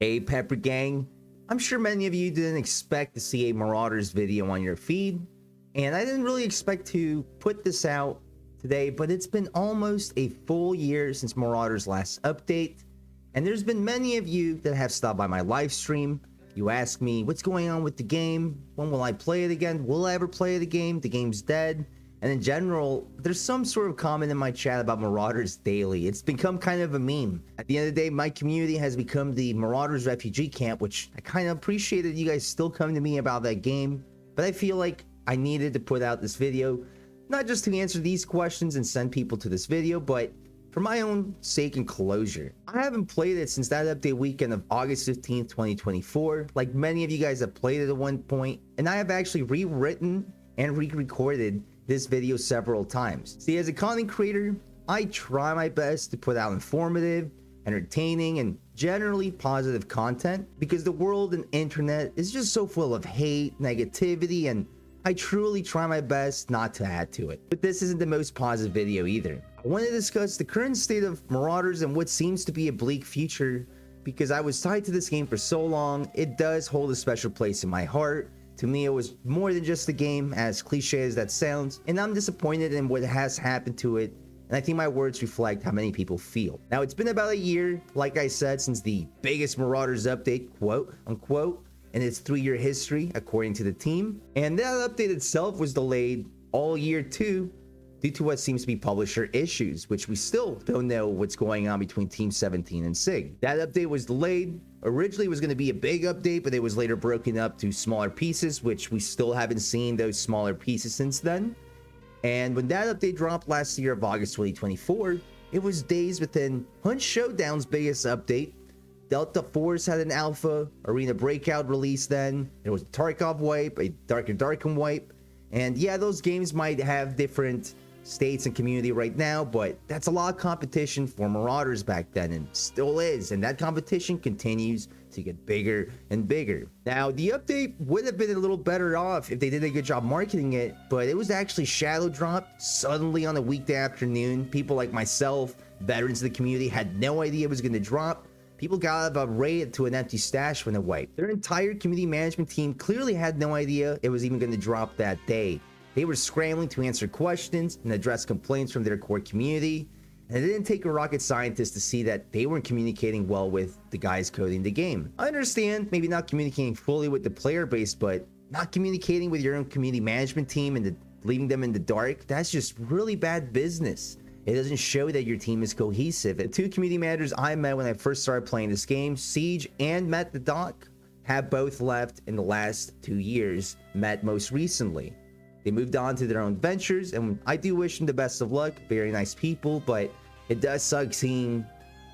Hey Pepper Gang, I'm sure many of you didn't expect to see a Marauders video on your feed, and I didn't really expect to put this out today, but it's been almost a full year since Marauders' last update, and there's been many of you that have stopped by my live stream. You ask me, what's going on with the game? When will I play it again? Will I ever play the game? The game's dead. And in general, there's some sort of comment in my chat about Marauders daily. It's become kind of a meme. At the end of the day, my community has become the Marauders refugee camp, which I kind of appreciated you guys still coming to me about that game. But I feel like I needed to put out this video, not just to answer these questions and send people to this video, but for my own sake and closure. I haven't played it since that update weekend of August 15th, 2024. Like many of you guys have played it at one point, and I have actually rewritten and re-recorded this video several times. See, as a content creator, I try my best to put out informative, entertaining, and generally positive content because the world and internet is just so full of hate, negativity, and I truly try my best not to add to it. But this isn't the most positive video either. I want to discuss the current state of Marauders and what seems to be a bleak future because I was tied to this game for so long. It does hold a special place in my heart. To me, it was more than just a game, as cliche as that sounds, and I'm disappointed in what has happened to it, and I think my words reflect how many people feel. Now, it's been about a year, like I said, since the biggest Marauders update, quote unquote, in its 3-year history, according to the team, and that update itself was delayed all year too, due to what seems to be publisher issues, which we still don't know what's going on between Team 17 and SIG. That update was delayed. Originally, it was going to be a big update, but it was later broken up to smaller pieces, which we still haven't seen those smaller pieces since then. And when that update dropped last year of August 2024, it was days within Hunt Showdown's biggest update. Delta Force had an alpha, Arena Breakout release then. There was a Tarkov wipe, a Darken wipe. And yeah, those games might have different states and community right now, but that's a lot of competition for Marauders back then and still is, and that competition continues to get bigger and bigger. Now, the update would have been a little better off if they did a good job marketing it, but it was actually shadow dropped suddenly on a weekday afternoon. People like myself, veterans of the community, had no idea it was going to drop. People got out of a raid to an empty stash when it wiped. Their entire community management team clearly had no idea it was even going to drop that day. They were scrambling to answer questions and address complaints from their core community, and it didn't take a rocket scientist to see that they weren't communicating well with the guys coding the game. I understand maybe not communicating fully with the player base, but not communicating with your own community management team and leaving them in the dark, that's just really bad business. It doesn't show that your team is cohesive. The two community managers I met when I first started playing this game, Siege and Matt the Doc, have both left in the last 2 years, Matt most recently. They moved on to their own ventures, and I do wish them the best of luck. Very nice people, but it does suck seeing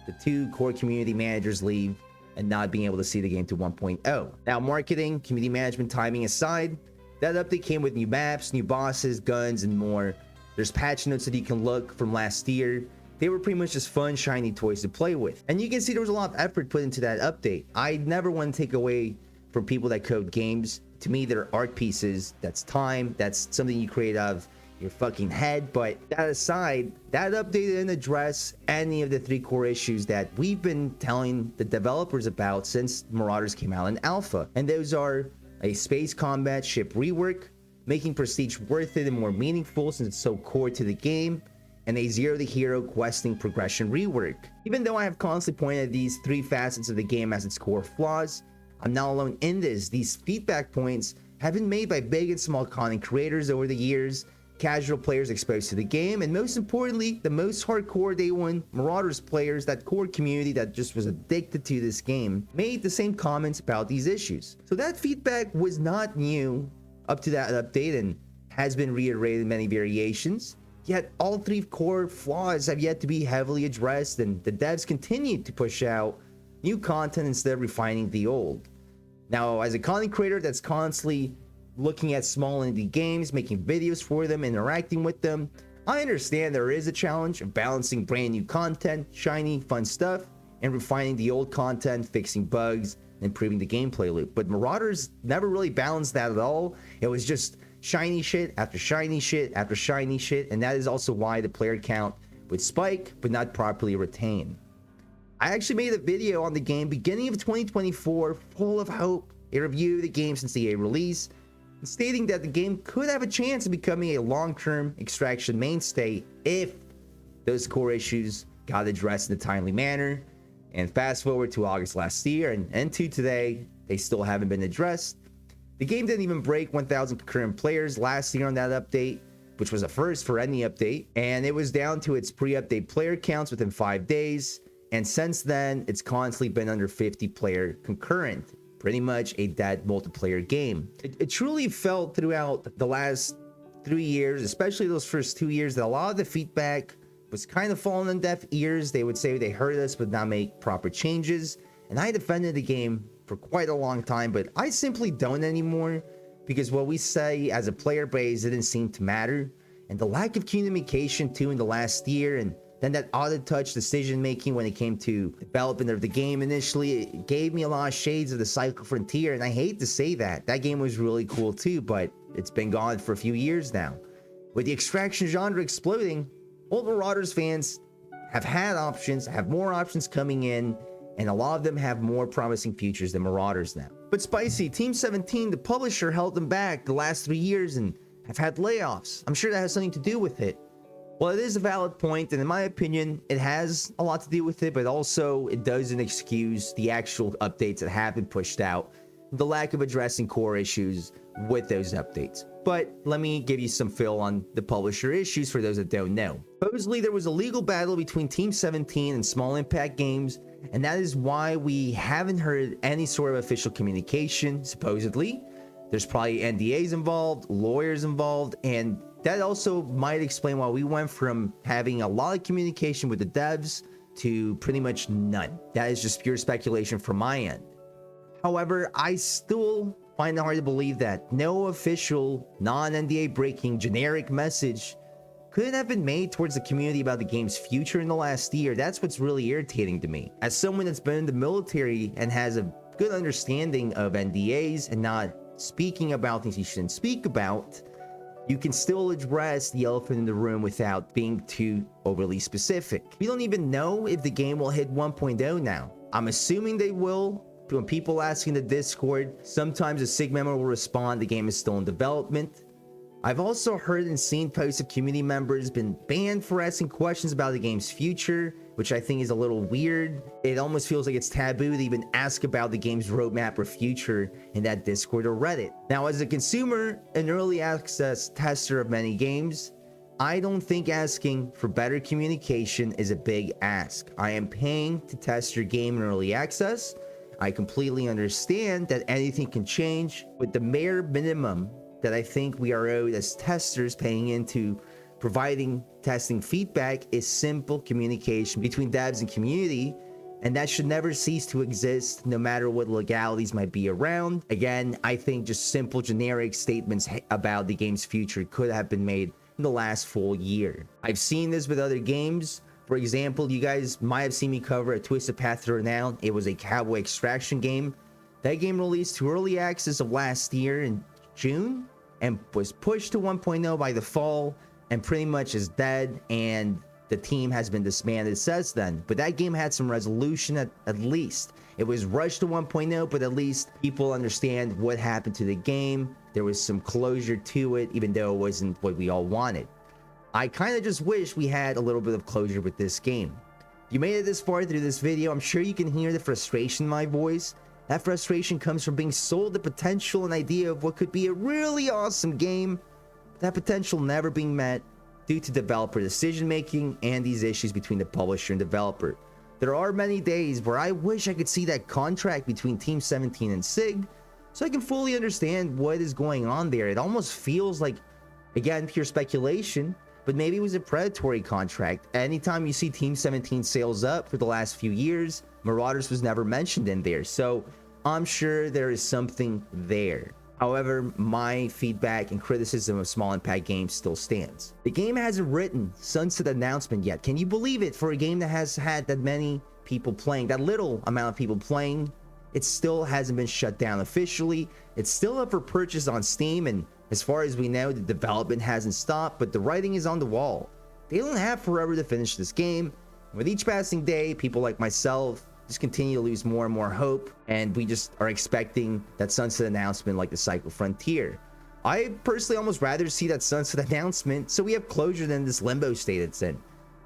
the two core community managers leave and not being able to see the game to 1.0. Now, marketing, community management, timing aside, that update came with new maps, new bosses, guns, and more. There's patch notes that you can look from last year. They were pretty much just fun, shiny toys to play with. And you can see there was a lot of effort put into that update. I never want to take away from people that code games. To me, they're art pieces. That's time. That's something you create out of your fucking head. But that aside, that update didn't address any of the 3 core issues that we've been telling the developers about since Marauders came out in alpha. And those are a space combat ship rework, making Prestige worth it and more meaningful since it's so core to the game, and a Zero the Hero questing progression rework. Even though I have constantly pointed at these 3 facets of the game as its core flaws, I'm not alone in this. These feedback points have been made by big and small content creators over the years, casual players exposed to the game, and most importantly, the most hardcore day one Marauders players, that core community that just was addicted to this game, made the same comments about these issues. So that feedback was not new up to that update and has been reiterated in many variations. Yet all 3 core flaws have yet to be heavily addressed, and the devs continue to push out new content instead of refining the old. Now, as a content creator that's constantly looking at small indie games, making videos for them, interacting with them, I understand there is a challenge of balancing brand new content, shiny, fun stuff, and refining the old content, fixing bugs, and improving the gameplay loop. But Marauders never really balanced that at all. It was just shiny shit after shiny shit after shiny shit, and that is also why the player count would spike but not properly retain. I actually made a video on the game beginning of 2024, full of hope, a review of the game since the release, and stating that the game could have a chance of becoming a long-term extraction mainstay if those core issues got addressed in a timely manner. And fast forward to August last year and to today, they still haven't been addressed. The game didn't even break 1,000 concurrent players last year on that update, which was a first for any update, and it was down to its pre-update player counts within 5 days. And since then, it's constantly been under 50 player concurrent, pretty much a dead multiplayer game. It truly felt throughout the last 3 years, especially those first 2 years, that a lot of the feedback was kind of falling on deaf ears. They would say they heard us but not make proper changes. And I defended the game for quite a long time, but I simply don't anymore, because what we say as a player base didn't seem to matter. And the lack of communication too in the last year, and then that auto-touch decision-making when it came to development of the game initially, it gave me a lot of shades of the Cycle Frontier, and I hate to say that. That game was really cool too, but it's been gone for a few years now. With the extraction genre exploding, old Marauders fans have had options, have more options coming in, and a lot of them have more promising futures than Marauders now. But Spicy, Team 17, the publisher, held them back the last 3 years and have had layoffs. I'm sure that has something to do with it. Well, it is a valid point, and in my opinion, it has a lot to do with it, but also it doesn't excuse the actual updates that have been pushed out, the lack of addressing core issues with those updates. But let me give you some fill on the publisher issues for those that don't know. Supposedly, there was a legal battle between Team 17 and Small Impact Games, and that is why we haven't heard any sort of official communication, supposedly. There's probably NDAs involved, lawyers involved, and that also might explain why we went from having a lot of communication with the devs to pretty much none. That is just pure speculation from my end. However, I still find it hard to believe that no official, non-NDA breaking generic message could have been made towards the community about the game's future in the last year. That's what's really irritating to me. As someone that's been in the military and has a good understanding of NDAs and not speaking about things you shouldn't speak about, you can still address the elephant in the room without being too overly specific. We don't even know if the game will hit 1.0 now. I'm assuming they will. When people ask in the Discord, sometimes a SIG member will respond the game is still in development. I've also heard and seen posts of community members been banned for asking questions about the game's future, which I think is a little weird. It almost feels like it's taboo to even ask about the game's roadmap or future in that Discord or Reddit. Now, as a consumer, an early access tester of many games, I don't think asking for better communication is a big ask. I am paying to test your game in early access. I completely understand that anything can change, but the bare minimum that I think we are owed as testers paying into providing testing feedback is simple communication between devs and community, and that should never cease to exist no matter what legalities might be around. Again, I think just simple generic statements about the game's future could have been made in the last full year. I've seen this with other games. For example, you guys might have seen me cover a Twisted Path to Renown. It was a cowboy extraction game. That game released to early access of last year in June and was pushed to 1.0 by the fall and pretty much is dead, and the team has been disbanded since then. But that game had some resolution at least. It was rushed to 1.0, but at least people understand what happened to the game. There was some closure to it, even though it wasn't what we all wanted. I kind of just wish we had a little bit of closure with this game. If you made it this far through this video, I'm sure you can hear the frustration in my voice. That frustration comes from being sold the potential and idea of what could be a really awesome game, that potential never being met due to developer decision making and these issues between the publisher and developer. There are many days where I wish I could see that contract between Team 17 and SIG so I can fully understand what is going on there. It almost feels like, again, pure speculation, but maybe it was a predatory contract. Anytime you see Team 17 sales up for the last few years, Marauders was never mentioned in there. So I'm sure there is something there. However, my feedback and criticism of Small Impact Games still stands. The game hasn't written sunset announcement yet. Can you believe it? For a game that has had that many people playing, that little amount of people playing, it still hasn't been shut down officially. It's still up for purchase on Steam, and as far as we know, the development hasn't stopped, but the writing is on the wall. They don't have forever to finish this game, With each passing day, people like myself just continue to lose more and more hope, and we just are expecting that sunset announcement like the Cycle Frontier. I personally almost rather see that sunset announcement so we have closure than this limbo state it's in.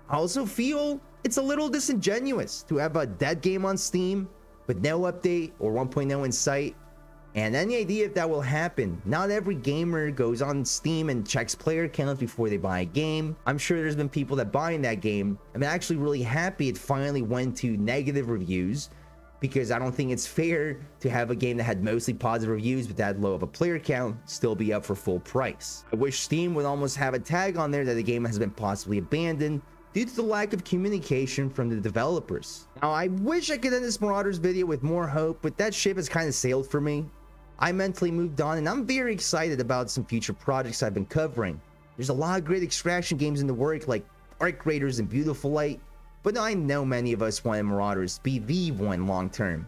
I also feel it's a little disingenuous to have a dead game on Steam with no update or 1.0 in sight. And any idea if that will happen? Not every gamer goes on Steam and checks player counts before they buy a game. I'm sure there's been people that buying that game. I'm actually really happy it finally went to negative reviews, because I don't think it's fair to have a game that had mostly positive reviews with that low of a player count still be up for full price. I wish Steam would almost have a tag on there that the game has been possibly abandoned due to the lack of communication from the developers. Now, I wish I could end this Marauders video with more hope, but that ship has kind of sailed for me. I mentally moved on, and I'm very excited about some future projects I've been covering. There's a lot of great extraction games in the work, like Raiders and Beautiful Light, but I know many of us wanted Marauders to be the one long term.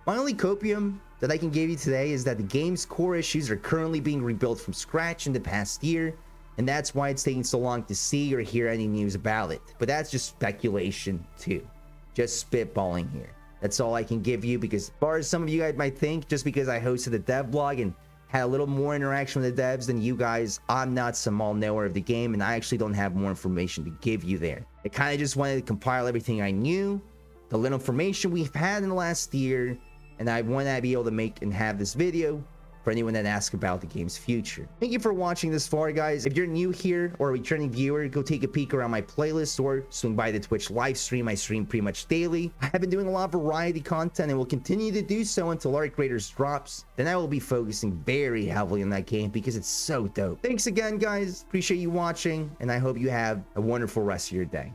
My only copium that I can give you today is that the game's core issues are currently being rebuilt from scratch in the past year, and that's why it's taking so long to see or hear any news about it. But that's just speculation too. Just spitballing here. That's all I can give you, because as far as some of you guys might think, just because I hosted a dev blog and had a little more interaction with the devs than you guys, I'm not some all-knower of the game, and I actually don't have more information to give you there. I kind of just wanted to compile everything I knew, the little information we've had in the last year, and I want to be able to make and have this video for anyone that asks about the game's future. Thank you for watching this far, guys. If you're new here or a returning viewer, go take a peek around my playlist or swing by the Twitch live stream. I stream pretty much daily. I have been doing a lot of variety content and will continue to do so until Raiders drops. Then I will be focusing very heavily on that game because it's so dope. Thanks again, guys. Appreciate you watching, and I hope you have a wonderful rest of your day.